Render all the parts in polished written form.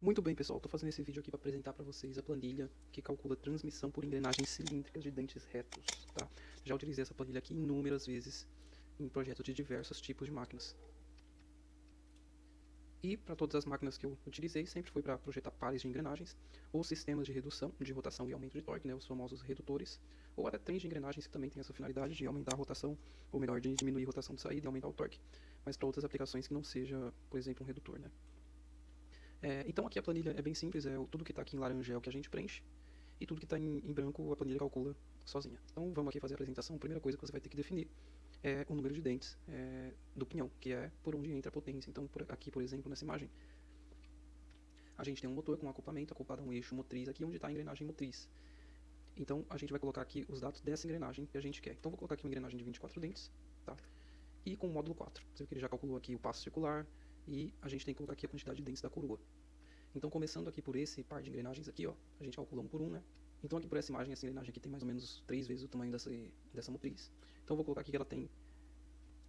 Muito bem, pessoal, estou fazendo esse vídeo aqui para apresentar para vocês a planilha que calcula transmissão por engrenagens cilíndricas de dentes retos, tá? Já utilizei essa planilha aqui inúmeras vezes em projetos de diversos tipos de máquinas. E para todas as máquinas que eu utilizei, sempre foi para projetar pares de engrenagens, ou sistemas de redução, de rotação e aumento de torque, né, os famosos redutores, ou até trens de engrenagens que também tem essa finalidade de aumentar a rotação, ou melhor, de diminuir a rotação de saída e aumentar o torque, mas para outras aplicações que não seja, por exemplo, um redutor, né. Então aqui a planilha é bem simples, tudo que está aqui em laranja é o que a gente preenche, e tudo que está em branco a planilha calcula sozinha. Então vamos aqui fazer a apresentação. A primeira coisa que você vai ter que definir é o número de dentes do pinhão, que é por onde entra a potência. Então aqui, por exemplo, nessa imagem, a gente tem um motor com um acoplamento acoplado a um eixo motriz aqui onde está a engrenagem motriz. Então a gente vai colocar aqui os dados dessa engrenagem que a gente quer. Então vou colocar aqui uma engrenagem de 24 dentes, tá? E com o módulo 4. Você vê que ele já calculou aqui o passo circular e a gente tem que colocar aqui a quantidade de dentes da coroa. Então começando aqui por esse par de engrenagens aqui, ó, a gente calcula um por um, né? Então aqui por essa imagem, essa engrenagem aqui tem mais ou menos 3 vezes o tamanho dessa motriz. Então eu vou colocar aqui que ela tem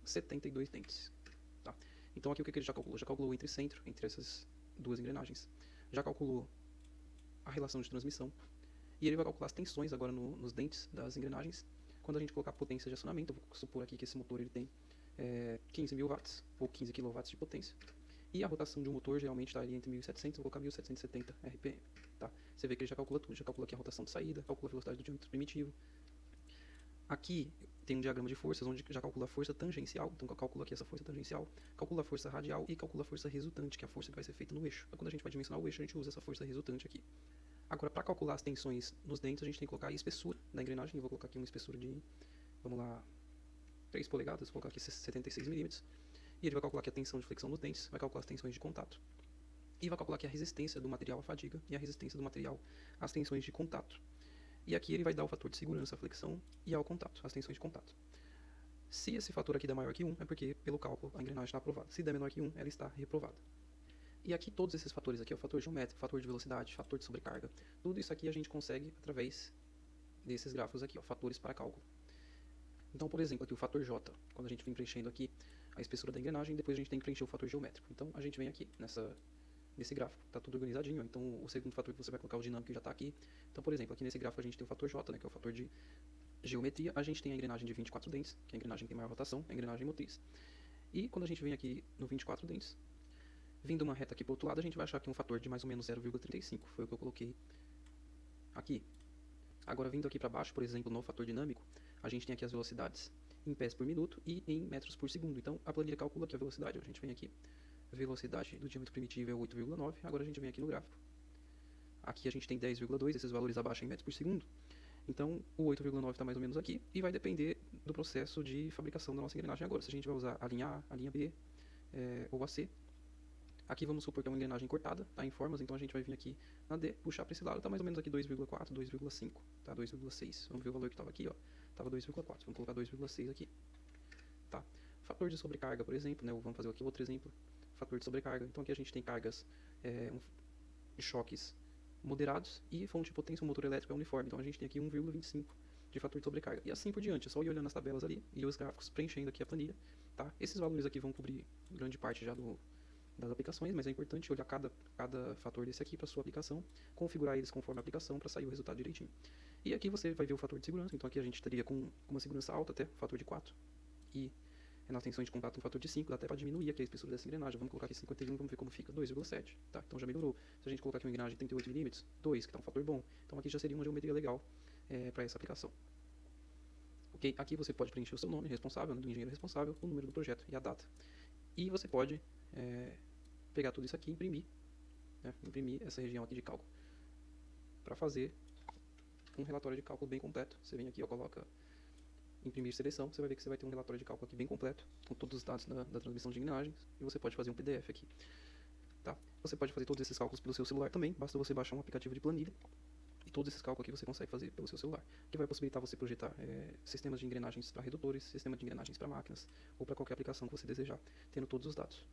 72 dentes, tá? Então aqui o que ele já calculou? Já calculou o entre-centro, entre essas duas engrenagens. Já calculou a relação de transmissão. E ele vai calcular as tensões agora nos dentes das engrenagens. Quando a gente colocar a potência de acionamento, eu vou supor aqui que esse motor ele tem 15.000 watts, ou 15 kW de potência. E a rotação de um motor geralmente está ali entre 1.700, eu vou colocar 1.770 RPM. Tá? Você vê que ele já calcula tudo, já calcula aqui a rotação de saída, calcula a velocidade do diâmetro primitivo. Aqui tem um diagrama de forças, onde já calcula a força tangencial, então calcula aqui essa força tangencial, calcula a força radial e calcula a força resultante, que é a força que vai ser feita no eixo. Então quando a gente vai dimensionar o eixo, a gente usa essa força resultante aqui. Agora, para calcular as tensões nos dentes, a gente tem que colocar a espessura da engrenagem. Eu vou colocar aqui uma espessura de, vamos lá, 3 polegadas, vou colocar aqui 76 milímetros. E ele vai calcular aqui a tensão de flexão nos dentes, vai calcular as tensões de contato. E vai calcular aqui a resistência do material à fadiga e a resistência do material às tensões de contato. E aqui ele vai dar o fator de segurança à flexão e ao contato, às tensões de contato. Se esse fator aqui der maior que 1, é porque, pelo cálculo, a engrenagem está aprovada. Se der menor que 1, ela está reprovada. E aqui todos esses fatores aqui, o fator geométrico, fator de velocidade, fator de sobrecarga, tudo isso aqui a gente consegue através desses grafos aqui, ó, fatores para cálculo. Então, por exemplo, aqui o fator J, quando a gente vem preenchendo aqui a espessura da engrenagem, depois a gente tem que preencher o fator geométrico. Então, a gente vem aqui nesse gráfico, está tudo organizadinho. Então, o segundo fator que você vai colocar, o dinâmico, já está aqui. Então, por exemplo, aqui nesse gráfico a gente tem o fator J, né, que é o fator de geometria. A gente tem a engrenagem de 24 dentes, que é a engrenagem que tem maior rotação, a engrenagem motriz. E quando a gente vem aqui no 24 dentes, vindo uma reta aqui para o outro lado, a gente vai achar aqui um fator de mais ou menos 0,35, foi o que eu coloquei aqui. Agora, vindo aqui para baixo, por exemplo, no fator dinâmico, a gente tem aqui as velocidades em pés por minuto e em metros por segundo. Então, a planilha calcula aqui a velocidade. A gente vem aqui, a velocidade do diâmetro primitivo é 8,9. Agora a gente vem aqui no gráfico. Aqui a gente tem 10,2, esses valores abaixo em metros por segundo. Então, o 8,9 está mais ou menos aqui e vai depender do processo de fabricação da nossa engrenagem agora. Se a gente vai usar a linha A, a linha B ou a C. Aqui vamos supor que é uma engrenagem cortada, tá, em formas, então a gente vai vir aqui na D, puxar para esse lado, tá mais ou menos aqui 2,4, 2,5, tá, 2,6. Vamos ver o valor que estava aqui, ó, estava 2,4, vamos colocar 2,6 aqui, tá. Fator de sobrecarga, por exemplo, né, vamos fazer aqui outro exemplo, fator de sobrecarga. Então aqui a gente tem cargas de choques moderados e fonte de potência, o motor elétrico é uniforme, então a gente tem aqui 1,25 de fator de sobrecarga. E assim por diante, é só ir olhando as tabelas ali e os gráficos preenchendo aqui a planilha, tá. Esses valores aqui vão cobrir grande parte já das aplicações, mas é importante olhar cada fator desse aqui para sua aplicação, configurar eles conforme a aplicação para sair o resultado direitinho. E aqui você vai ver o fator de segurança, então aqui a gente estaria com uma segurança alta até, fator de 4, e nas tensões de contato um fator de 5, dá até para diminuir aqui a espessura dessa engrenagem. Vamos colocar aqui 51, vamos ver como fica, 2,7, tá, então já melhorou. Se a gente colocar aqui uma engrenagem de 38mm, 2, que está um fator bom, então aqui já seria uma geometria legal para essa aplicação. Ok, aqui você pode preencher o seu nome, responsável, né, do engenheiro responsável, o número do projeto e a data. E você pode pegar tudo isso aqui e imprimir, né, imprimir essa região aqui de cálculo, para fazer um relatório de cálculo bem completo. Você vem aqui, ó, coloca imprimir seleção, você vai ver que você vai ter um relatório de cálculo aqui bem completo, com todos os dados da transmissão de engrenagens, e você pode fazer um PDF aqui. Tá? Você pode fazer todos esses cálculos pelo seu celular também, basta você baixar um aplicativo de planilha, e todos esses cálculos aqui você consegue fazer pelo seu celular, que vai possibilitar você projetar sistemas de engrenagens para redutores, sistema de engrenagens para máquinas, ou para qualquer aplicação que você desejar, tendo todos os dados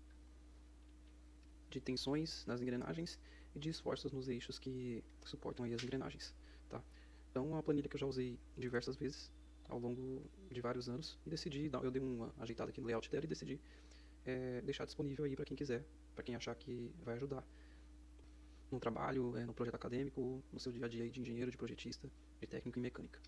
de tensões nas engrenagens e de esforços nos eixos que suportam aí as engrenagens, tá? Então, é uma planilha que eu já usei diversas vezes ao longo de vários anos e decidi, eu dei uma ajeitada aqui no layout dela e decidi deixar disponível aí para quem quiser, para quem achar que vai ajudar. no trabalho, no projeto acadêmico, ou no seu dia a dia aí de engenheiro, de projetista, de técnico em mecânica.